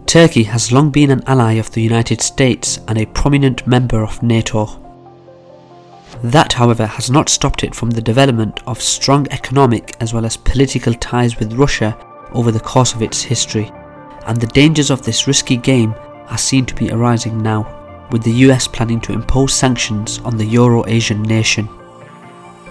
Turkey has long been an ally of the United States and a prominent member of NATO. That, however, has not stopped it from the development of strong economic as well as political ties with Russia over the course of its history, and the dangers of this risky game are seen to be arising now, with the US planning to impose sanctions on the Euro-Asian nation.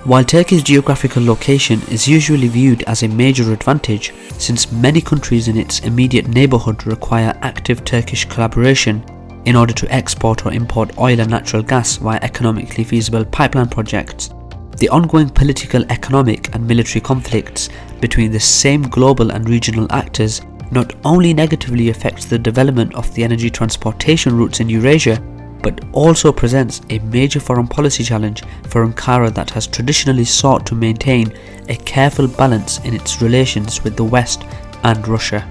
While Turkey's geographical location is usually viewed as a major advantage, since many countries in its immediate neighbourhood require active Turkish collaboration in order to export or import oil and natural gas via economically feasible pipeline projects, the ongoing political, economic and military conflicts between the same global and regional actors not only negatively affects the development of the energy transportation routes in Eurasia, but also presents a major foreign policy challenge for Ankara that has traditionally sought to maintain a careful balance in its relations with the West and Russia.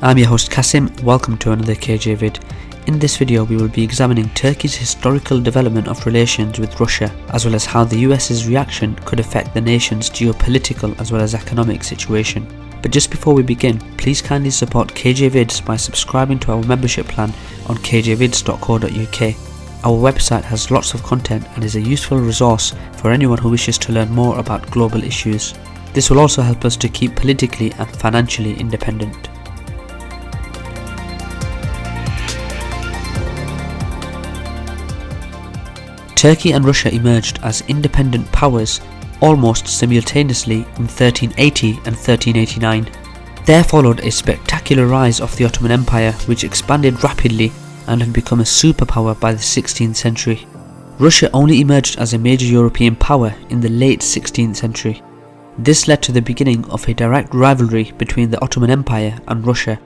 I'm your host Kasim, welcome to another KJ vid. In this video we will be examining Turkey's historical development of relations with Russia, as well as how the US's reaction could affect the nation's geopolitical as well as economic situation. But just before we begin, please kindly support KJ Vids by subscribing to our membership plan on kjvids.co.uk. Our website has lots of content and is a useful resource for anyone who wishes to learn more about global issues. This will also help us to keep politically and financially independent. Turkey and Russia emerged as independent powers almost simultaneously in 1380 and 1389. There followed a spectacular rise of the Ottoman Empire, which expanded rapidly and had become a superpower by the 16th century. Russia only emerged as a major European power in the late 16th century. This led to the beginning of a direct rivalry between the Ottoman Empire and Russia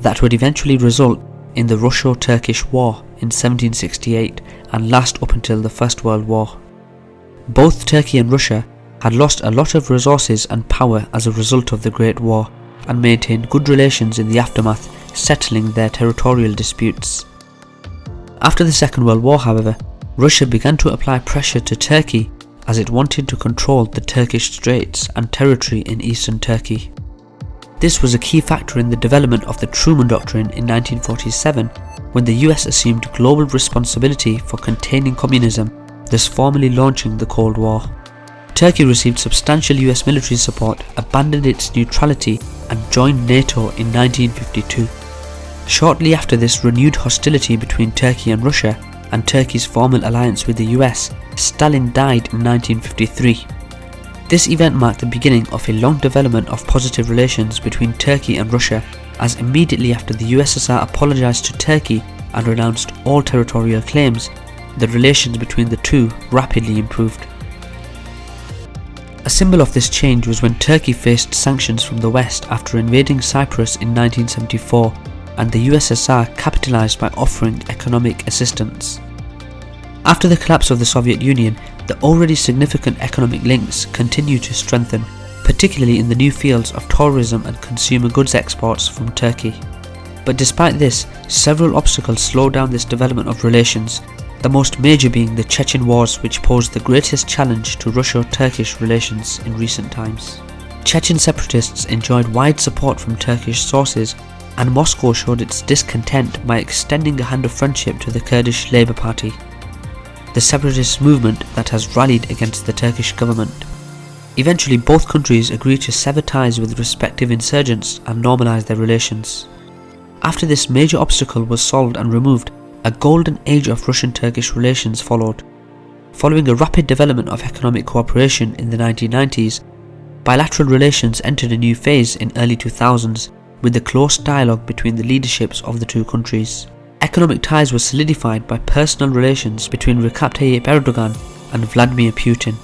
that would eventually result in the Russo-Turkish War in 1768 and last up until the First World War. Both Turkey and Russia had lost a lot of resources and power as a result of the Great War, and maintained good relations in the aftermath, settling their territorial disputes. After the Second World War, however, Russia began to apply pressure to Turkey as it wanted to control the Turkish Straits and territory in eastern Turkey. This was a key factor in the development of the Truman Doctrine in 1947, when the US assumed global responsibility for containing communism, thus formally launching the Cold War. Turkey received substantial US military support, abandoned its neutrality and joined NATO in 1952. Shortly after this renewed hostility between Turkey and Russia and Turkey's formal alliance with the US, Stalin died in 1953. This event marked the beginning of a long development of positive relations between Turkey and Russia, as immediately after the USSR apologized to Turkey and renounced all territorial claims, the relations between the two rapidly improved. A symbol of this change was when Turkey faced sanctions from the West after invading Cyprus in 1974, and the USSR capitalized by offering economic assistance. After the collapse of the Soviet Union, the already significant economic links continued to strengthen, particularly in the new fields of tourism and consumer goods exports from Turkey. But despite this, several obstacles slowed down this development of relations, the most major being the Chechen Wars, which posed the greatest challenge to Russo-Turkish relations in recent times. Chechen separatists enjoyed wide support from Turkish sources, and Moscow showed its discontent by extending a hand of friendship to the Kurdish Labour Party, the separatist movement that has rallied against the Turkish government. Eventually, both countries agreed to sever ties with respective insurgents and normalise their relations. After this major obstacle was solved and removed, a golden age of Russian-Turkish relations followed. Following a rapid development of economic cooperation in the 1990s, bilateral relations entered a new phase in early 2000s with the close dialogue between the leaderships of the two countries. Economic ties were solidified by personal relations between Recep Tayyip Erdogan and Vladimir Putin.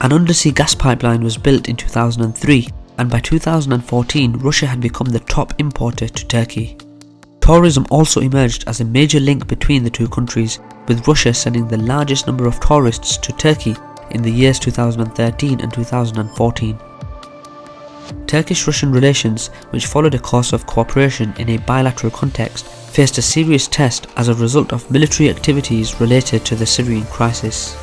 An undersea gas pipeline was built in 2003, and by 2014 Russia had become the top importer to Turkey. Tourism also emerged as a major link between the two countries, with Russia sending the largest number of tourists to Turkey in the years 2013 and 2014. Turkish-Russian relations, which followed a course of cooperation in a bilateral context, faced a serious test as a result of military activities related to the Syrian crisis.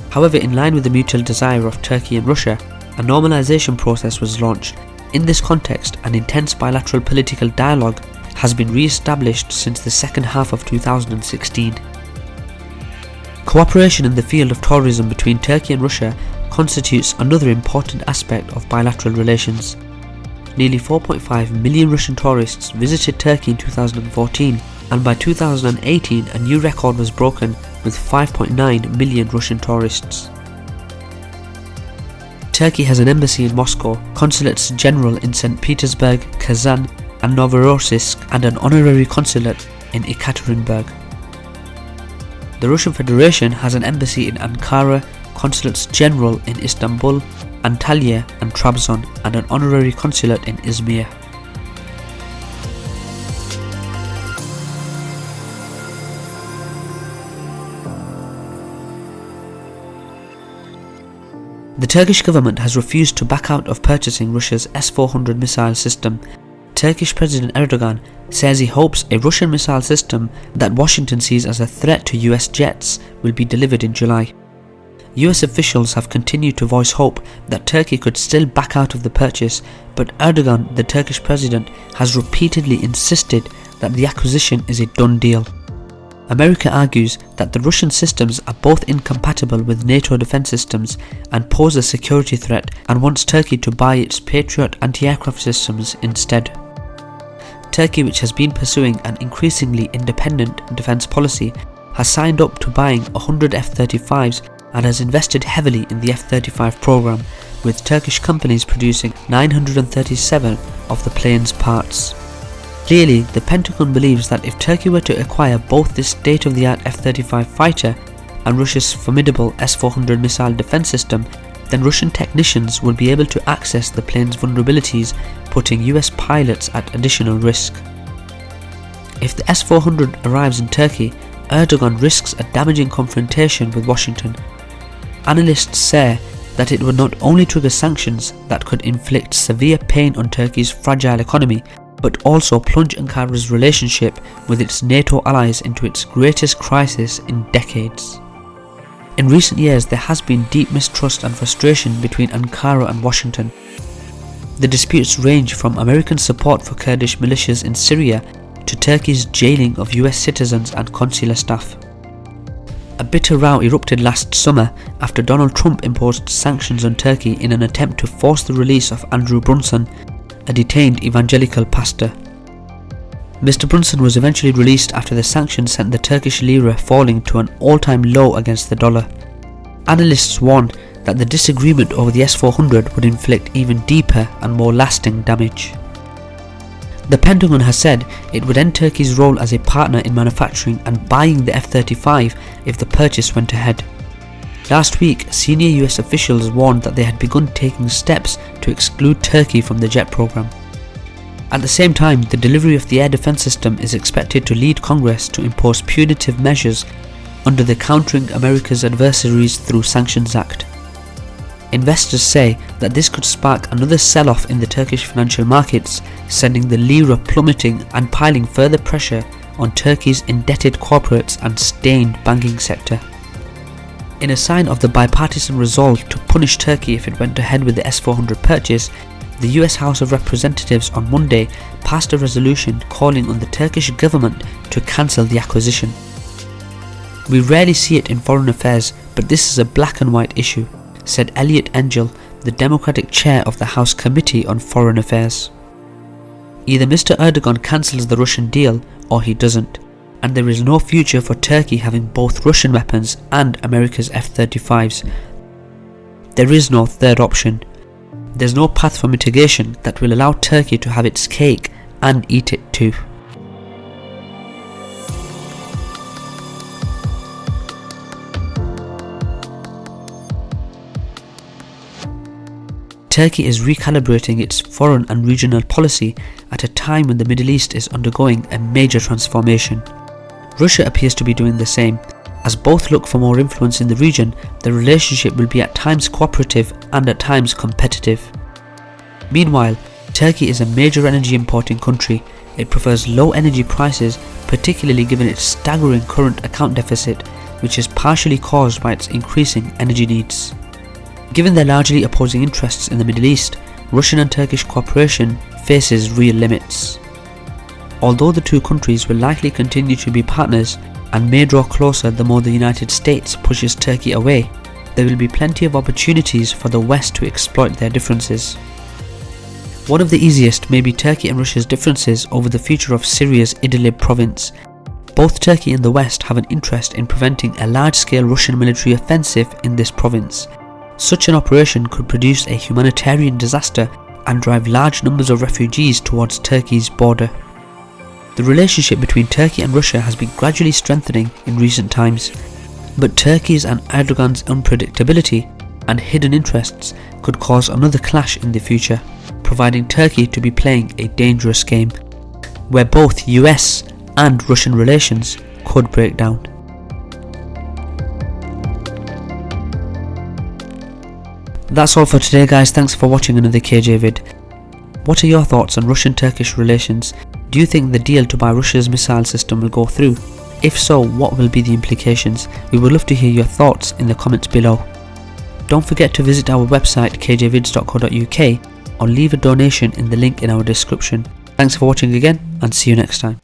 However, in line with the mutual desire of Turkey and Russia, a normalization process was launched. In this context, an intense bilateral political dialogue has been re-established since the second half of 2016. Cooperation in the field of tourism between Turkey and Russia constitutes another important aspect of bilateral relations. Nearly 4.5 million Russian tourists visited Turkey in 2014, and by 2018 a new record was broken with 5.9 million Russian tourists. Turkey has an embassy in Moscow, consulates general in St. Petersburg, Kazan and Novorossiysk, and an honorary consulate in Ekaterinburg. The Russian Federation has an embassy in Ankara, consulates general in Istanbul, Antalya and Trabzon, and an honorary consulate in Izmir. The Turkish government has refused to back out of purchasing Russia's S-400 missile system. Turkish President Erdogan says he hopes a Russian missile system that Washington sees as a threat to US jets will be delivered in July. US officials have continued to voice hope that Turkey could still back out of the purchase, but Erdogan, the Turkish president, has repeatedly insisted that the acquisition is a done deal. America argues that the Russian systems are both incompatible with NATO defense systems and pose a security threat, and wants Turkey to buy its Patriot anti-aircraft systems instead. Turkey, which has been pursuing an increasingly independent defense policy, has signed up to buying 100 F-35s and has invested heavily in the F-35 program, with Turkish companies producing 937 of the plane's parts. Clearly, the Pentagon believes that if Turkey were to acquire both this state-of-the-art F-35 fighter and Russia's formidable S-400 missile defense system, then Russian technicians will be able to access the plane's vulnerabilities, putting US pilots at additional risk. If the S-400 arrives in Turkey, Erdogan risks a damaging confrontation with Washington. Analysts say that it would not only trigger sanctions that could inflict severe pain on Turkey's fragile economy, but also plunge Ankara's relationship with its NATO allies into its greatest crisis in decades. In recent years, there has been deep mistrust and frustration between Ankara and Washington. The disputes range from American support for Kurdish militias in Syria to Turkey's jailing of US citizens and consular staff. A bitter row erupted last summer after Donald Trump imposed sanctions on Turkey in an attempt to force the release of Andrew Brunson, a detained evangelical pastor. Mr. Brunson was eventually released after the sanctions sent the Turkish lira falling to an all-time low against the dollar. Analysts warned that the disagreement over the S-400 would inflict even deeper and more lasting damage. The Pentagon has said it would end Turkey's role as a partner in manufacturing and buying the F-35 if the purchase went ahead. Last week, senior US officials warned that they had begun taking steps to exclude Turkey from the jet program. At the same time, the delivery of the air defense system is expected to lead Congress to impose punitive measures under the Countering America's Adversaries Through Sanctions Act. Investors say that this could spark another sell-off in the Turkish financial markets, sending the lira plummeting and piling further pressure on Turkey's indebted corporates and stained banking sector. In a sign of the bipartisan resolve to punish Turkey if it went ahead with the S-400 purchase, the US House of Representatives on Monday passed a resolution calling on the Turkish government to cancel the acquisition. "We rarely see it in foreign affairs, but this is a black and white issue," said Eliot Engel, the Democratic chair of the House Committee on Foreign Affairs. Either Mr. Erdogan cancels the Russian deal or he doesn't, and there is no future for Turkey having both Russian weapons and America's F-35s. There is no third option. There's no path for mitigation that will allow Turkey to have its cake and eat it too. Turkey is recalibrating its foreign and regional policy at a time when the Middle East is undergoing a major transformation. Russia appears to be doing the same. As both look for more influence in the region, the relationship will be at times cooperative and at times competitive. Meanwhile, Turkey is a major energy importing country. It prefers low energy prices, particularly given its staggering current account deficit, which is partially caused by its increasing energy needs. Given their largely opposing interests in the Middle East, Russian and Turkish cooperation faces real limits. Although the two countries will likely continue to be partners and may draw closer the more the United States pushes Turkey away, there will be plenty of opportunities for the West to exploit their differences. One of the easiest may be Turkey and Russia's differences over the future of Syria's Idlib province. Both Turkey and the West have an interest in preventing a large-scale Russian military offensive in this province. Such an operation could produce a humanitarian disaster and drive large numbers of refugees towards Turkey's border. The relationship between Turkey and Russia has been gradually strengthening in recent times, but Turkey's and Erdogan's unpredictability and hidden interests could cause another clash in the future, providing Turkey to be playing a dangerous game, where both US and Russian relations could break down. That's all for today guys, thanks for watching another KJ vid. What are your thoughts on Russian-Turkish relations? Do you think the deal to buy Russia's missile system will go through? If so, what will be the implications? We would love to hear your thoughts in the comments below. Don't forget to visit our website kjvids.co.uk or leave a donation in the link in our description. Thanks for watching again and see you next time.